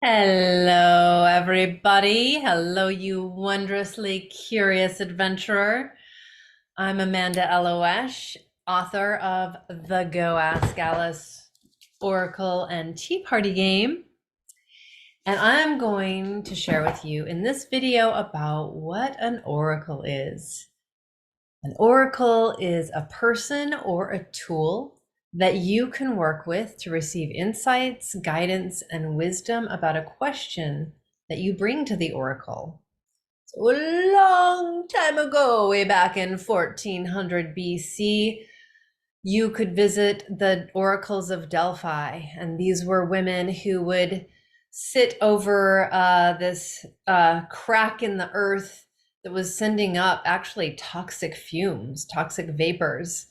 Hello, everybody. Hello, you wondrously curious adventurer. I'm Amanda Elo'Esh, author of the Go Ask Alice Oracle and Tea Party game. And I'm going to share with you in this video about what an oracle is. An oracle is a person or a tool that you can work with to receive insights, guidance, and wisdom about a question that you bring to the oracle. So a long time ago, way back in 1400 BC, you could visit the oracles of Delphi, and these were women who would sit over this crack in the earth that was sending up actually toxic fumes, toxic vapors.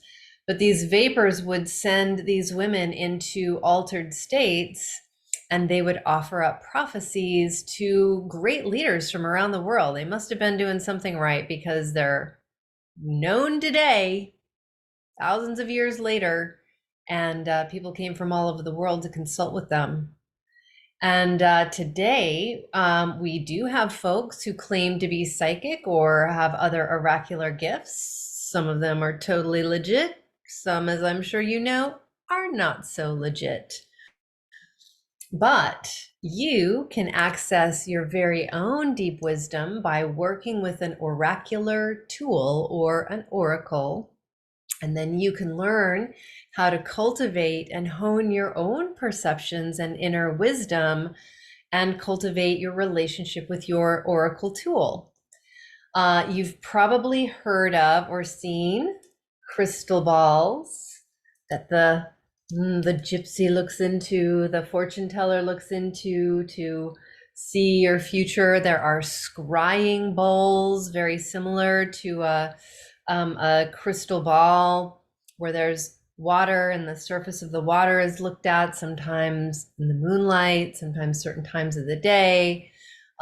But these vapors would send these women into altered states, and they would offer up prophecies to great leaders from around the world. They must have been doing something right because they're known today, thousands of years later, and people came from all over the world to consult with them. And today, we do have folks who claim to be psychic or have other oracular gifts. Some of them are totally legit. Some, as I'm sure you know, are not so legit. But you can access your very own deep wisdom by working with an oracular tool or an oracle. And then you can learn how to cultivate and hone your own perceptions and inner wisdom and cultivate your relationship with your oracle tool. You've probably heard of or seen crystal balls that the gypsy looks into, the fortune teller looks into to see your future. There are scrying bowls, very similar to a crystal ball where there's water and the surface of the water is looked at, sometimes in the moonlight, sometimes certain times of the day.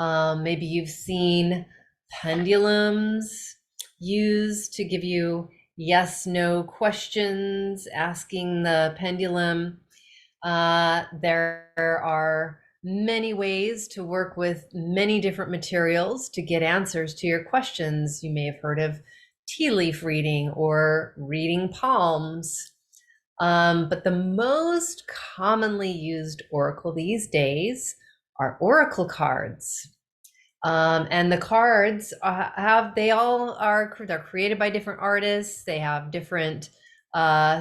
Maybe you've seen pendulums used to give you yes, no questions, asking the pendulum. There are many ways to work with many different materials to get answers to your questions. You may have heard of tea leaf reading or reading palms. But the most commonly used oracle these days are oracle cards. And the cards they're created by different artists. They have different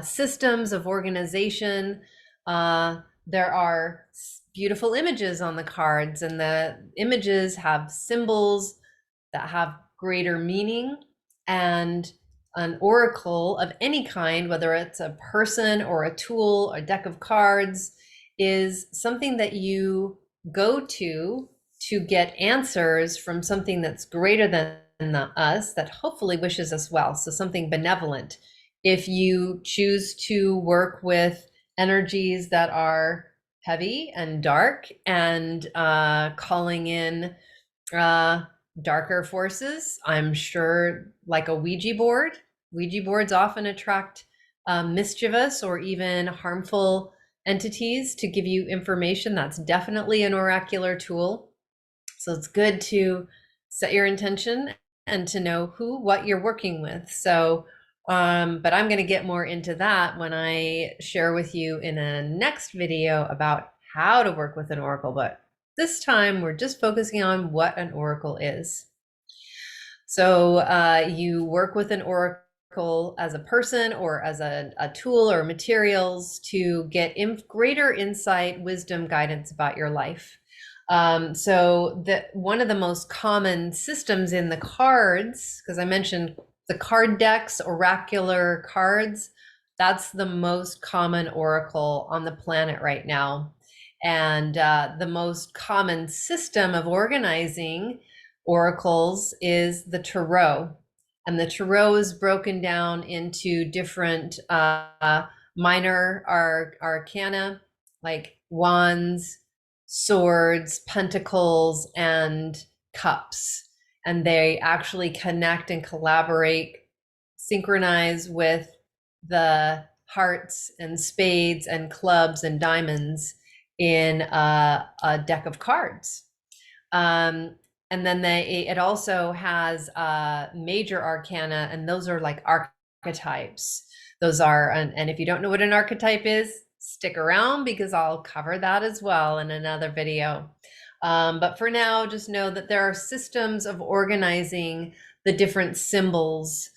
systems of organization. There are beautiful images on the cards, and the images have symbols that have greater meaning. And an oracle of any kind, whether it's a person or a tool or a deck of cards, is something that you go to get answers from something that's greater than us, that hopefully wishes us well. So something benevolent. If you choose to work with energies that are heavy and dark and calling in darker forces, I'm sure, like a Ouija boards often attract mischievous or even harmful entities to give you information. That's definitely an oracular tool. So it's good to set your intention and to know what you're working with. So, but I'm going to get more into that when I share with you in a next video about how to work with an oracle. But this time we're just focusing on what an oracle is. So you work with an oracle as a person or as a tool or materials to get greater insight, wisdom, guidance about your life. So one of the most common systems in the cards, because I mentioned the card decks, oracular cards, that's the most common oracle on the planet right now. And the most common system of organizing oracles is the tarot. And the tarot is broken down into different minor arcana, like wands, swords, pentacles, and cups. And they actually connect and collaborate, synchronize with the hearts and spades and clubs and diamonds in a deck of cards. And then it also has major arcana, and those are like archetypes. Those are, and if you don't know what an archetype is, stick around because I'll cover that as well in another video. But for now, just know that there are systems of organizing the different symbols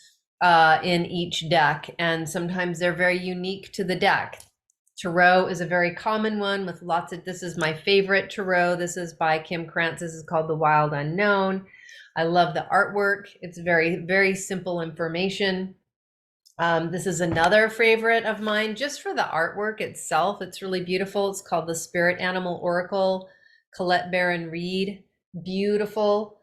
in each deck, and sometimes they're very unique to the deck. Tarot is a very common one with lots of, this is my favorite tarot. This is by Kim Krans. This is called The Wild Unknown. I love the artwork. It's very, very simple information. This is another favorite of mine just for the artwork itself. It's really beautiful. It's called The Spirit Animal Oracle, Coletter Baron-Reid. Beautiful.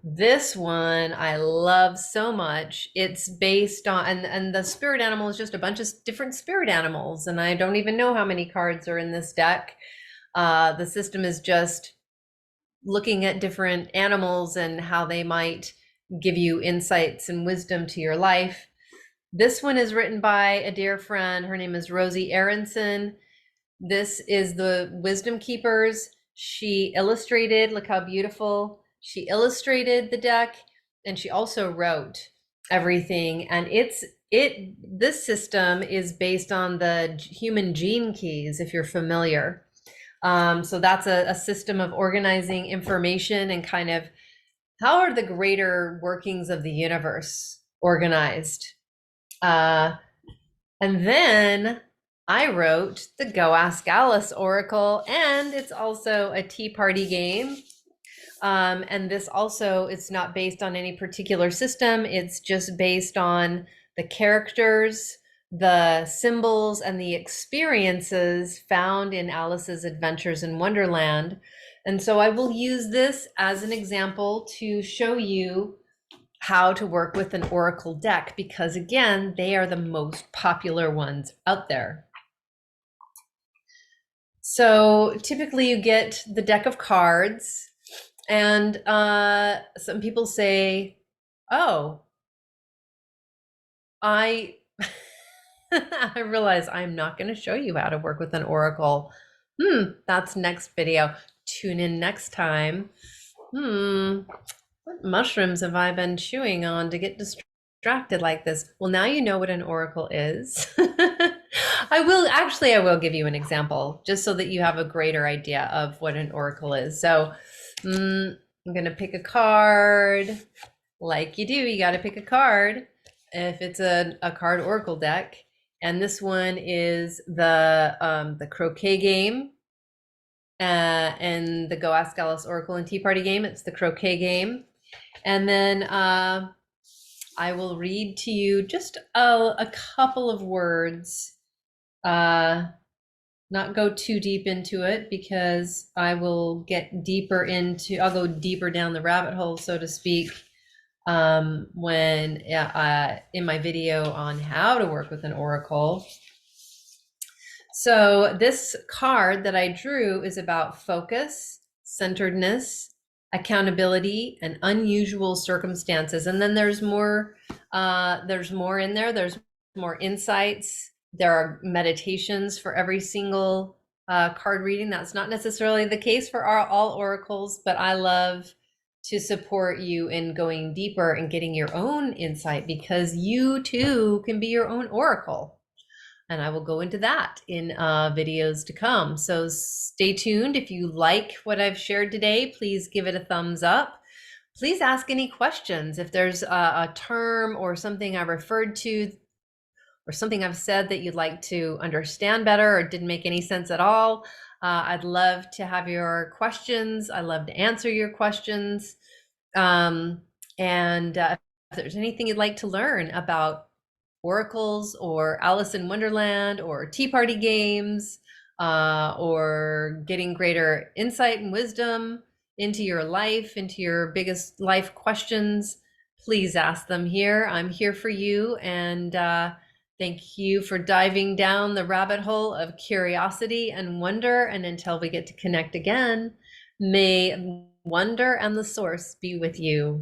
This one I love so much. It's based on, and the spirit animal is just a bunch of different spirit animals, and I don't even know how many cards are in this deck. The system is just looking at different animals and how they might give you insights and wisdom to your life. This one is written by a dear friend. Her name is Rosy Aronson. This is the Wisdom Keepers. She illustrated, look how beautiful. She illustrated the deck, and she also wrote everything. And this system is based on the human gene keys, if you're familiar. So that's a system of organizing information and kind of how are the greater workings of the universe organized. And then I wrote the Go Ask Alice Oracle, and it's also a tea party game. And this also, it's not based on any particular system. It's just based on the characters, the symbols, and the experiences found in Alice's Adventures in Wonderland. And so I will use this as an example to show you how to work with an oracle deck, because again, they are the most popular ones out there. So typically you get the deck of cards. And some people say, oh, I realize I'm not going to show you how to work with an oracle. That's next video. Tune in next time. What mushrooms have I been chewing on to get distracted like this? Well, now you know what an oracle is. I will give you an example just so that you have a greater idea of what an oracle is. So I'm going to pick a card like you do. You got to pick a card if it's a card oracle deck. And this one is the croquet game and the Go Ask Alice Oracle and Tea Party game. It's the croquet game. And then I will read to you just a couple of words. Not go too deep into it because I will get deeper I'll go deeper down the rabbit hole, so to speak, when in my video on how to work with an oracle. So this card that I drew is about focus, centeredness, accountability, and unusual circumstances. And then there's more in there. There's more insights. There are meditations for every single card reading. That's not necessarily the case for all oracles, but I love to support you in going deeper and getting your own insight, because you too can be your own oracle. And I will go into that in videos to come. So stay tuned. If you like what I've shared today, please give it a thumbs up. Please ask any questions. If there's a term or something I referred to or something I've said that you'd like to understand better or didn't make any sense at all, I'd love to have your questions. I love to answer your questions. If there's anything you'd like to learn about oracles or Alice in Wonderland or tea party games, or getting greater insight and wisdom into your life, into your biggest life questions, please ask them here. I'm here for you. And thank you for diving down the rabbit hole of curiosity and wonder. And until we get to connect again, may wonder and the source be with you.